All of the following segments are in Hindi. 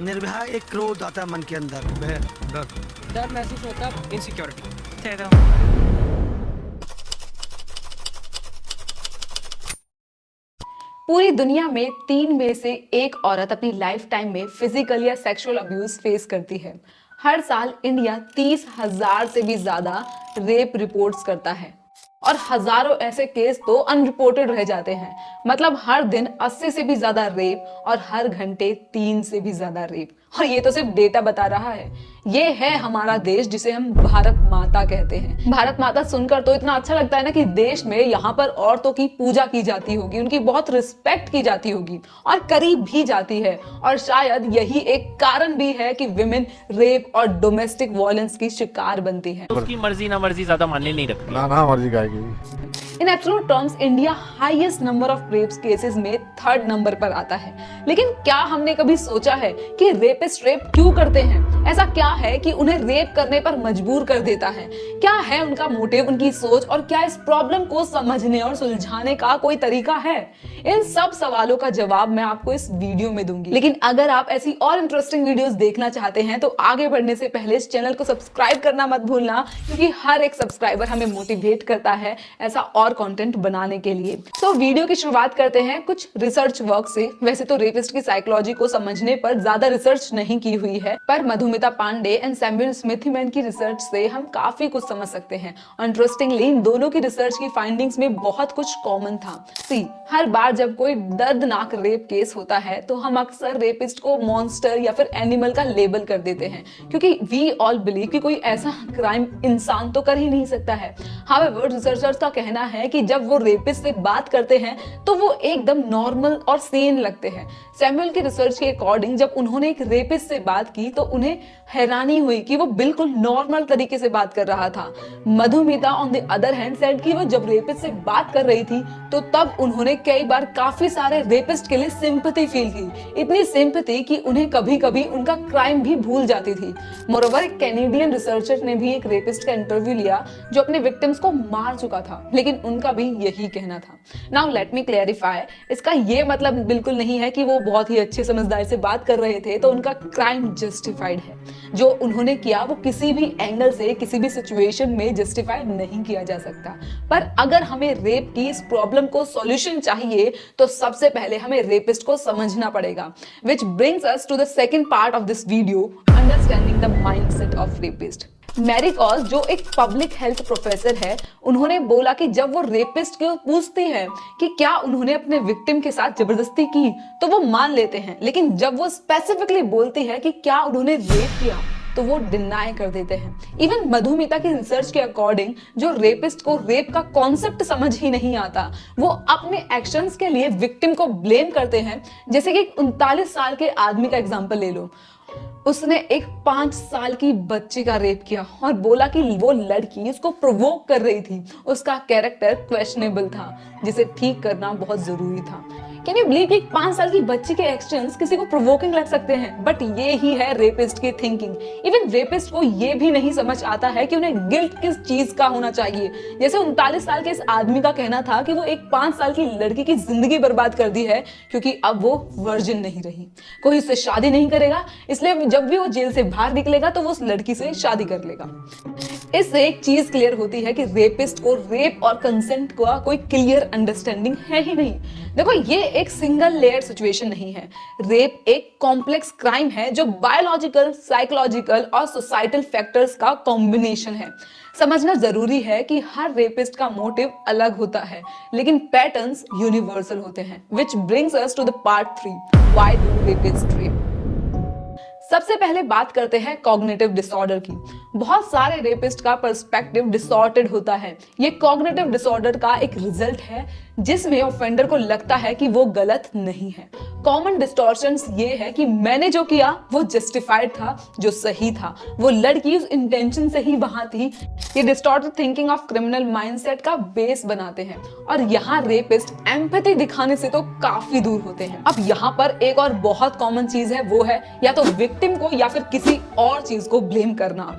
निर्भया एक क्रोध आता मन के अंदर, भय, डर महसूस होता, इनसिक्योरिटी। पूरी दुनिया में 3 में से 1 औरत अपनी लाइफ टाइम में फिजिकल या सेक्सुअल अब्यूज फेस करती है। हर साल इंडिया 30,000 से भी ज्यादा रेप रिपोर्ट्स करता है और हजारों ऐसे केस तो अनरिपोर्टेड रह जाते हैं। मतलब हर दिन 80 से भी ज्यादा रेप और हर घंटे 3 से भी ज्यादा रेप। और ये तो सिर्फ डेटा बता रहा है। ये है हमारा देश जिसे हम भारत माता कहते हैं। भारत माता सुनकर तो इतना अच्छा लगता है ना कि देश में यहाँ पर औरतों की पूजा की जाती होगी, उनकी बहुत रिस्पेक्ट की जाती होगी और करी भी जाती है। और शायद यही एक कारण भी है कि विमेन रेप और डोमेस्टिक वायलेंस की शिकार बनती है। उसकी मर्जी ना मर्जी ज्यादा मानने नहीं रखती। ना मर्जी गाएगी। In absolute terms India highest number of rapes cases में 3rd नंबर पर आता है। लेकिन क्या हमने कभी सोचा है कि रेपिस्ट रेप क्यों करते हैं? ऐसा क्या है कि उन्हें रेप करने पर मजबूर कर देता है? क्या है उनका मोटिव, उनकी सोच, और क्या इस प्रॉब्लम को समझने और सुलझाने का कोई तरीका है? इन सब सवालों का जवाब मैं आपको इस वीडियो में दूंगी। लेकिन अगर आप ऐसी और इंटरेस्टिंग वीडियोस देखना चाहते हैं तो आगे बढ़ने से पहले इस चैनल को सब्सक्राइब करना मत भूलना, क्योंकि हर एक सब्सक्राइबर हमें मोटिवेट करता है ऐसा और कंटेंट बनाने के लिए। तो वीडियो की शुरुआत करते हैं कुछ रिसर्च वर्क से। वैसे तो रेपिस्ट की साइकोलॉजी को समझने पर ज्यादा रिसर्च नहीं की हुई है, पर मधुमिता पांडे एंड सैमुअल स्मिथमैन की रिसर्च से हम काफी कुछ समझ सकते हैं। इंटरेस्टिंगली इन दोनों की रिसर्च की फाइंडिंग्स में बहुत कुछ कॉमन था। हर बार जब कोई दर्दनाक रेप केस होता है तो हम अक्सर रेपिस्ट को मॉन्स्टर या फिर एनिमल का लेबल कर देते हैं, क्योंकि वी ऑल बिलीव कि कोई ऐसा क्राइम इंसान तो कर ही नहीं सकता है। हाउएवर रिसर्चर्स का कहना है कि जब वो रेपिस्ट से बात करते हैं तो वो एकदम नॉर्मल और सेन लगते हैं। सैमुअल की रिसर्च के अकॉर्डिंग जब उन्होंने एक रेपिस्ट से बात की तो उन्हें हैरानी हुई कि वो बिल्कुल नॉर्मल तरीके से बात कर रहा था। Madhumita on the other hand said कि वो जब रेपिस्ट से बात कर रही थी तो तब उन्होंने कई बार काफी सारे रेपिस्ट के लिए सिंपैथी फील की। इतनी सिंपैथी कि उन्हें कभी-कभी उनका क्राइम भी भूल जाती थी। मोरोवर एक कैनेडियन रिसर्चर ने भी एक रेपिस्ट का इंटरव्यू लिया जो अपने विक्टिम्स को मार चुका था, लेकिन उनका भी यही कहना था। नाउ लेट मी क्लैरिफाई, इसका ये मतलब बिल्कुल नहीं है कि वो बहुत ही अच्छे समझदार से बात कर रहे थे तो उनका क्राइम जस्टिफाइड है। जो उन्होंने किया वो किसी भी एंगल से किसी भी सिचुएशन में जस्टिफाइड नहीं किया जा सकता। पर अगर हमें रेप की इस प्रॉब्लम को सॉल्यूशन चाहिए तो सबसे पहले हमें रेपिस्ट को समझना पड़ेगा, which brings us to the second part of this video, understanding the mindset of rapist. Mary Koss जो एक पब्लिक हेल्थ प्रोफेसर है, उन्होंने बोला कि जब वो रेपिस्ट को पूछती है कि क्या उन्होंने अपने विक्टिम के साथ जबरदस्ती की तो वो मान लेते हैं, लेकिन जब वो स्पेसिफिकली बोलती है कि क्या उन्होंने रेप किया तो वो डिनाई कर देते हैं। इवन मधुमिता की रिसर्च के अकॉर्डिंग जो रेपिस्ट को रेप का कॉन्सेप्ट समझ ही नहीं आता, वो अपने एक्शंस के लिए विक्टिम को ब्लेम करते हैं। जैसे कि 39 साल के आदमी का एग्जांपल ले लो, उसने एक 5 साल की बच्ची का रेप किया और बोला कि वो लड़की उसको प्रोवोक कर रही थी, उसका कैरेक्टर क्वेश्चनेबल था, जिसे ठीक करना बहुत जरूरी था। कैन यू बिलीव कि 5 साल की बच्ची के एक्शंस किसी को प्रोवोकिंग लग सकते हैं? बट ये ही है रेपिस्ट की थिंकिंग। इवन रेपिस्ट को ये भी नहीं समझ आता है कि उन्हें गिल्ट किस चीज का होना चाहिए। जैसे 39 साल के इस आदमी का कहना था कि वो एक 5 साल की लड़की की जिंदगी बर्बाद कर दी है क्योंकि अब वो वर्जिन नहीं रही, कोई उससे शादी नहीं करेगा, इसलिए जब भी वो जेल से बाहर निकलेगा तो वो उस लड़की से शादी कर लेगा। इससे एक चीज क्लियर होती है कि रेपिस्ट को रेप और कंसेंट का कोई क्लियर अंडरस्टैंडिंग है ही नहीं। देखो, ये एक सिंगल लेयर सिचुएशन नहीं है। रेप एक कॉम्प्लेक्स क्राइम है जो बायोलॉजिकल, साइकोलॉजिकल और सोसाइटल फैक्टर्स का कॉम्बिनेशन है। समझना जरूरी है कि हर रेपिस्ट का मोटिव अलग होता है, लेकिन पैटर्न्स यूनिवर्सल होते हैं। Which brings us to the part 3, why do rapists rape? सबसे पहले बात करते हैं कॉग्निटिव डिसऑर्डर की। बहुत सारे रेपिस्ट का पर्सपेक्टिव डिसऑर्डेड होता है। ये कॉग्निटिव डिसऑर्डर का एक रिजल्ट है जिसमें ऑफेंडर को लगता है कि वो गलत नहीं है। कॉमन डिस्टॉर्शंस ये है कि मैंने जो किया वो जस्टिफाइड था, जो सही था, वो लड़की उस इंटेंशन से ही वहां थी। ये distorted thinking of criminal mindset का बेस बनाते हैं और यहाँ रेपिस्ट एम्पैथी दिखाने से तो काफी दूर होते हैं। अब यहाँ पर एक और बहुत कॉमन चीज है, वो है या तो विक्टिम को या फिर किसी और चीज को ब्लेम करना।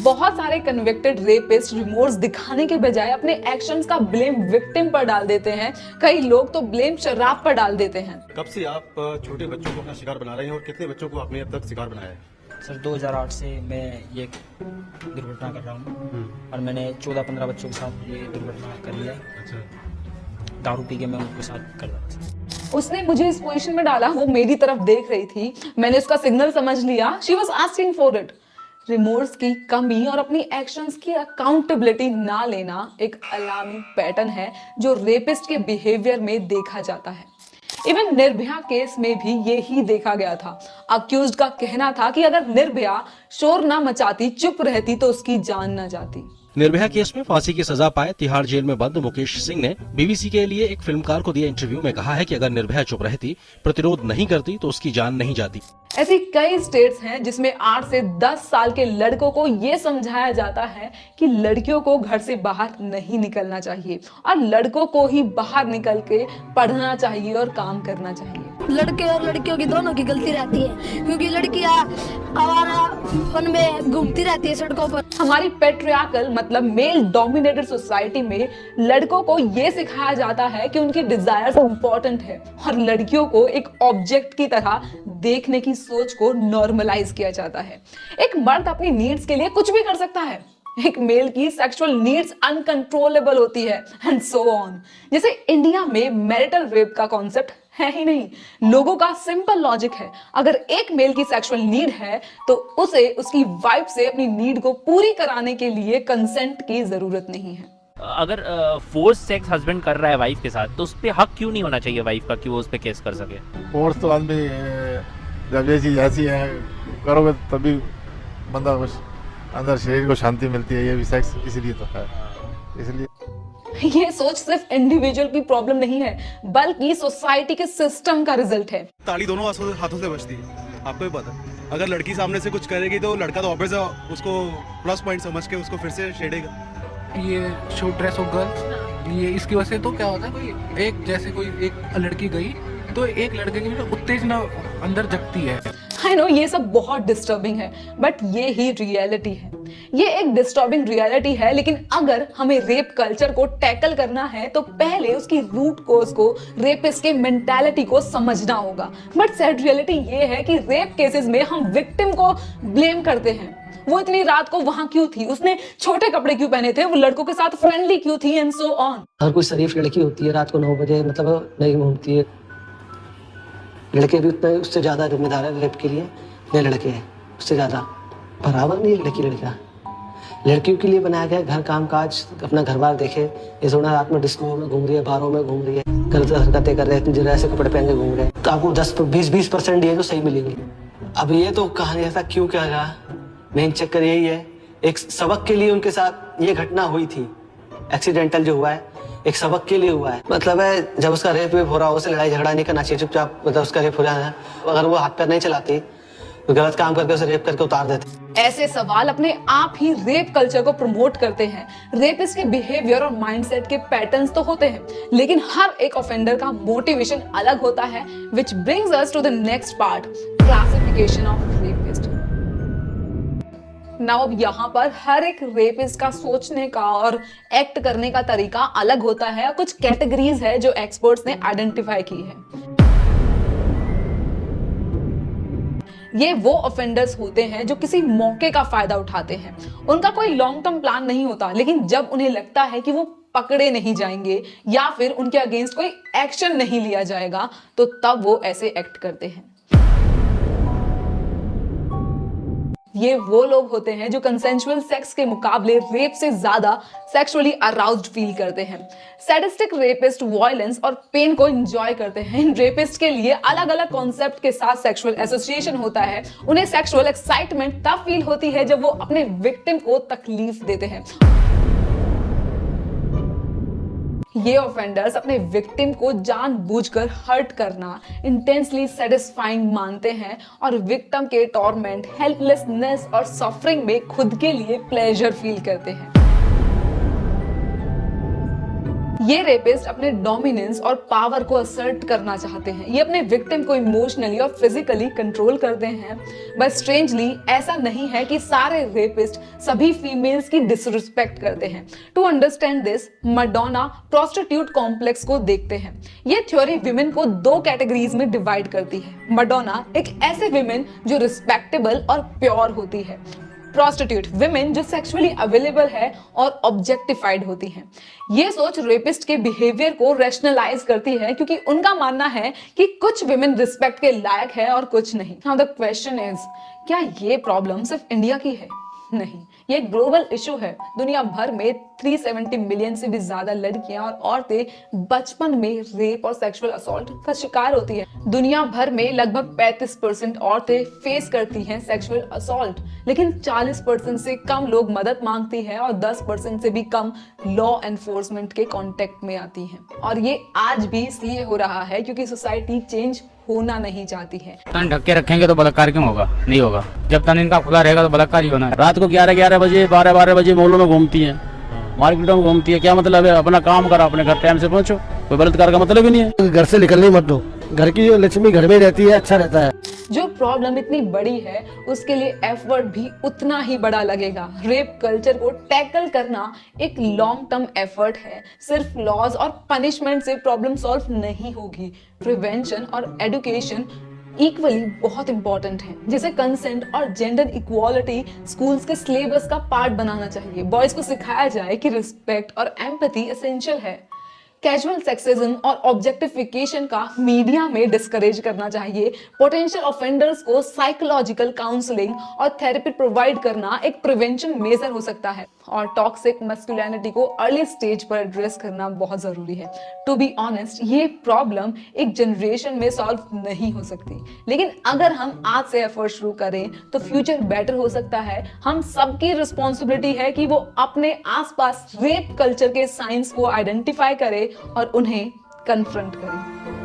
बहुत सारे कन्विक्टेड रेपिस्ट रिमोर्स दिखाने के बजाय अपने एक्शंस का ब्लेम विक्टिम पर डाल देते हैं। कई लोग तो ब्लेम शराब पर डाल देते हैं। कब से आप छोटे बच्चों को अपना शिकार बना रहे हैं और कितने बच्चों को आपने अब तक शिकार बनाया है? सर 2008 से मैं ये दुर्घटना कर रहा हूँ और मैंने 14-15 बच्चों के साथ ये दुर्घटना करी है। अच्छा। दारू पी के मैं उनके साथ कर रहा था। उसने मुझे इस पोजीशन में डाला, वो मेरी तरफ देख रही थी, मैंने उसका सिग्नल समझ लिया। She was asking for it. Remorse की कमी और अपनी एक्शंस की अकाउंटेबिलिटी ना लेना एक अलार्मिंग पैटर्न है जो रेपिस्ट के बिहेवियर में देखा जाता है। इवन निर्भया केस में भी यही देखा गया था। अक्यूज्ड का कहना था कि अगर निर्भया शोर ना मचाती, चुप रहती तो उसकी जान ना जाती। निर्भया केस में फांसी की सजा पाए तिहाड़ जेल में बंद मुकेश सिंह ने बीबीसी के लिए एक फिल्मकार को दिए इंटरव्यू में कहा है कि अगर निर्भया चुप रहती, प्रतिरोध नहीं करती तो उसकी जान नहीं जाती। ऐसी कई स्टेट्स हैं जिसमें 8 से 10 साल के लड़कों को यह समझाया जाता है कि लड़कियों को घर से बाहर नहीं निकलना चाहिए और लड़कों को ही बाहर निकल के पढ़ना चाहिए और काम करना चाहिए। लड़के और लड़कियों की दोनों की गलती रहती है, क्योंकि लड़कियां आवारापन में घूमती रहती है सड़कों पर। हमारी पेट्रियार्कल मतलब मेल डोमिनेटेड सोसाइटी में लड़कों को ये सिखाया जाता है कि उनकी डिजायर्स इंपॉर्टेंट है और लड़कियों को एक ऑब्जेक्ट की तरह देखने की सोच को नॉर्मलाइज किया जाता है। एक मर्द अपनी नीड्स के लिए कुछ भी कर सकता है, एक मेल की सेक्सुअल नीड्स अनकंट्रोलेबल होती है एंड सो ऑन। जैसे इंडिया में मैरिटल रेप का कॉन्सेप्ट है ही नहीं। लोगों का सिंपल लॉजिक है, अगर एक मेल की सेक्सुअल नीड है तो उसे उसकी वाइफ से अपनी नीड को पूरी कराने के लिए कंसेंट की जरूरत नहीं है। अगर फोर्स सेक्स हस्बैंड कर रहा है वाइफ के साथ तो उस पे हक क्यों नहीं होना चाहिए वाइफ का कि वो उस पे केस कर सके? फोर्स तो आदमी जब ये चीज़ ऐसी है करोगे तभी बंदा बस अंदर शरीर को शांति मिलती है। ये भी सेक्स इसलिए तो है, इसलिए ये सोच सिर्फ इंडिविजुअल की प्रॉब्लम नहीं है बल्कि सोसाइटी के सिस्टम का रिजल्ट है। ताली दोनों हाथों से बजती है, आपको भी पता है। अगर लड़की सामने से कुछ करेगी तो लड़का तो ऑब्वियस है उसको प्लस पॉइंट समझ के उसको फिर से छेड़ेगा। ये शो ड्रेस ऑफ गर्ल्स, ये इसकी वजह से तो क्या होता है, कोई एक जैसे कोई एक लड़की गई तो एक लड़के की उत्तेजना अंदर जगती है। आई नो ये सब बहुत डिस्टर्बिंग है बट ये ही रियलिटी है। ये एक डिस्टर्बिंग रियलिटी है, लेकिन अगर हमें रेप कल्चर को टैकल करना है तो पहले उसकी रूट कोज को, रेपिस्ट के मेंटालिटी को समझना होगा। बट सैड रियलिटी ये है कि रेप केसेस में हम विक्टिम को ब्लेम करते हैं। वो इतनी रात को वहां क्यों थी, उसने छोटे कपड़े क्यों पहने थे, वो लड़कों के साथ फ्रेंडली क्यों थी एंड सो ऑन। हर कोई शरीफ लड़की होती है रात को 9 बजे मतलब नहीं घूमती है। लड़के भी उतने उससे ज्यादा जिम्मेदार है रेप के लिए, नहीं लड़के हैं उससे ज्यादा बराबर नहीं है। लड़की लड़का लड़कियों के लिए बनाया गया घर काम काज, अपना घर बार देखे। ये सोना रात में डिस्को में घूम रही है, बारों में घूम रही है, गलत हरकतें कर रहे हैं, जरा ऐसे कपड़े पहन के घूम रहे हैं तो आपको 10-20% ये जो सही मिलेंगे। अब ये तो कहानी ऐसा क्यों क्या रहा, मेन चक्कर यही है। एक सबक के लिए उनके साथ ये घटना हुई थी, एक्सीडेंटल जो हुआ है एक सबक के लिए हुआ है। मतलब है जब उसका रेप वेप हो रहा हो उसे लड़ाई झगड़ा नहीं करना चाहिए, चुपचाप मतलब उसका रेप हो जाना है। अगर वो हाथ पैर नहीं चलाती तो गलत काम करके उसे रेप करके उतार देते। ऐसे सवाल अपने आप ही रेप कल्चर को प्रमोट करते हैं। रेपिस्ट के बिहेवियर और माइंडसेट के पैटर्न्स तो होते हैं, लेकिन हर एक ऑफेंडर का मोटिवेशन अलग होता है, which brings us to the next part, classification of rapist. Now अब यहाँ पर हर एक रेपिस्ट का सोचने का और एक्ट करने का तरीका अलग होता है। कुछ कैटेगरीज है जो एक्सपर्ट्स ने आइडेंटिफाई की है। ये वो ऑफेंडर्स होते हैं जो किसी मौके का फायदा उठाते हैं। उनका कोई लॉन्ग टर्म प्लान नहीं होता, लेकिन जब उन्हें लगता है कि वो पकड़े नहीं जाएंगे या फिर उनके अगेंस्ट कोई एक्शन नहीं लिया जाएगा तो तब वो ऐसे एक्ट करते हैं। ये वो लोग होते हैं जो कंसेंशुअल सेक्स के मुकाबले रेप से ज्यादा सेक्सुअली अराउज्ड फील करते हैं। सैडिस्टिक रेपिस्ट वायलेंस और पेन को एंजॉय करते हैं। इन रेपिस्ट के लिए अलग अलग कॉन्सेप्ट के साथ सेक्सुअल एसोसिएशन होता है। उन्हें सेक्सुअल एक्साइटमेंट तब फील होती है जब वो अपने विक्टिम को तकलीफ देते हैं। ये ऑफेंडर्स अपने विक्टिम को जानबूझकर हर्ट करना इंटेंसली सेटिस्फाइंग मानते हैं और विक्टिम के टॉर्मेंट, हेल्पलेसनेस और सफरिंग में खुद के लिए प्लेजर फील करते हैं। ये रेपिस्ट अपने डोमिनेंस और पावर को असर्ट करना चाहते हैं। ये अपने विक्टिम को इमोशनली और फिजिकली कंट्रोल करते हैं। बट स्ट्रेंजली ऐसा नहीं है कि सारे रेपिस्ट सभी फीमेल्स की डिसरिस्पेक्ट करते हैं। To understand this, Madonna prostitute complex को देखते हैं। ये थ्योरी विमेन को 2 कैटेगरीज में डिवाइड करती है। मैडोना एक ऐसे विमेन जो रिस्पेक्टेबल और प्योर होती है। प्रोस्टिट्यूट विमेन जो सेक्सुअली अवेलेबल है और ऑब्जेक्टिफाइड होती हैं। ये सोच रेपिस्ट के बिहेवियर को रैशनलाइज करती है क्योंकि उनका मानना है कि कुछ विमेन रिस्पेक्ट के लायक है और कुछ नहीं। नाउ द क्वेश्चन इज, क्या ये प्रॉब्लम सिर्फ इंडिया की है? नहीं, ये ग्लोबल इशू है। दुनिया भर में 370 मिलियन से भी ज्यादा लड़कियां और औरतें बचपन में रेप और सेक्सुअल असॉल्ट का शिकार होती है। दुनिया भर में लगभग 35% औरतें फेस करती हैं सेक्सुअल असॉल्ट, लेकिन 40% से कम लोग मदद मांगती हैं और 10% से भी कम लॉ एनफोर्समेंट के कांटेक्ट में आती हैं। और ये आज भी इसलिए हो रहा है क्योंकि सोसाइटी चेंज होना नहीं चाहती है। तन ढक के रखेंगे तो बलात्कार क्यों होगा? नहीं होगा। जब तन इनका खुला रहेगा तो बलात्कार ही होना है। रात को 11-11 बजे 12-12 बजे मोहल्लों में घूमती हैं, मार्केटों में घूमती है। क्या मतलब है? अपना काम करो, अपने घर टाइम से पहुंचो। कोई बलात्कार का मतलब ही नहीं है। घर से निकलने मत दो, घर की जो लक्ष्मी घर में रहती है, अच्छा रहता है। जो प्रॉब्लम इतनी बड़ी है उसके लिए एफर्ट भी उतना ही बड़ा लगेगा। रेप कल्चर को टैकल करना एक लॉन्ग टर्म एफर्ट है। सिर्फ लॉज और पनिशमेंट से प्रॉब्लम सॉल्व नहीं होगी। प्रिवेंशन और एजुकेशन इक्वली बहुत इंपॉर्टेंट है। जैसे कंसेंट और जेंडर इक्वालिटी स्कूल्स के सिलेबस का पार्ट बनाना चाहिए। बॉयज को सिखाया जाए कि रिस्पेक्ट और एम्पैथी एसेंशियल है। कैजुअल सेक्सिज्म और ऑब्जेक्टिफिकेशन का मीडिया में डिस्करेज करना चाहिए। पोटेंशियल ऑफेंडर्स को साइकोलॉजिकल काउंसलिंग और थेरेपी प्रोवाइड करना एक प्रिवेंशन मेजर हो सकता है। और टॉक्सिक मैस्कुलिनिटी को अर्ली स्टेज पर एड्रेस करना बहुत जरूरी है। टू बी ऑनेस्ट, ये प्रॉब्लम एक जनरेशन में सॉल्व नहीं हो सकती, लेकिन अगर हम आज से एफर्ट शुरू करें तो फ्यूचर बेटर हो सकता है। हम सबकी रिस्पॉन्सिबिलिटी है कि वो अपने आसपास रेप कल्चर के साइंस को आइडेंटिफाई करे और उन्हें कन्फ्रंट करें।